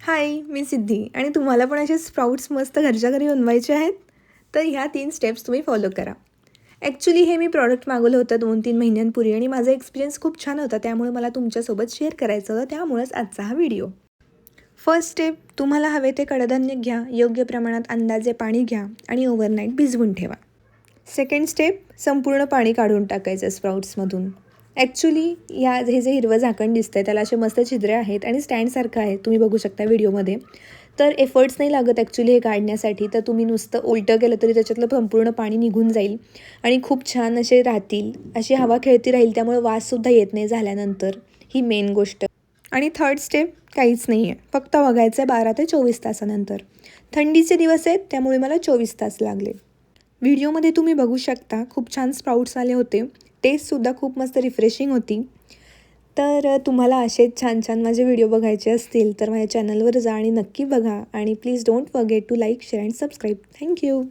हाय, मी सिद्धी आणि तुम्हाला पण असे स्प्राउट्स मस्त घरच्या घरी बनवायचे आहेत? तर ह्या 3 स्टेप्स तुम्ही फॉलो करा. ॲक्च्युली हे मी प्रॉडक्ट मागवलं होतं 2-3 महिन्यांपूर्वी आणि माझा एक्सपिरियन्स खूप छान होता. त्यामुळे मला तुमच्यासोबत शेअर करायचं होतं. त्यामुळेच आजचा हा व्हिडिओ. फर्स्ट स्टेप, तुम्हाला हवे ते कडधान्य घ्या, योग्य प्रमाणात अंदाजे पाणी घ्या आणि ओव्हरनाईट भिजवून ठेवा. सेकंड स्टेप, संपूर्ण पाणी काढून टाकायचं स्प्राउट्समधून. ॲक्च्युली हे जे हिरवं झाकण दिसतंय त्याला असे मस्त छिद्रे आहेत आणि स्टँडसारखं आहे, तुम्ही बघू शकता व्हिडिओमध्ये. तर एफर्ट्स नाही लागत ॲक्च्युली हे काढण्यासाठी. तर तुम्ही नुसतं उलटं केलं तरी त्याच्यातलं संपूर्ण पाणी निघून जाईल आणि खूप छान असे राहतील. अशी हवा खेळती राहील, त्यामुळे वाससुद्धा येत नाही झाल्यानंतर. ही मेन गोष्ट. आणि थर्ड स्टेप काहीच नाही आहे, फक्त बघायचं आहे 12 ते 24 तासानंतर. थंडीचे दिवस आहेत त्यामुळे मला 24 तास लागले. व्हिडिओमध्ये तुम्ही बघू शकता खूप छान स्प्राउट्स आले होते. टेस्टसुद्धा खूप मस्त रिफ्रेशिंग होती. तर तुम्हाला असेच छान छान माझे व्हिडिओ बघायचे असतील तर माझ्या चॅनलवर जा आणि नक्की बघा. आणि please don't forget to like, share and subscribe. Thank you.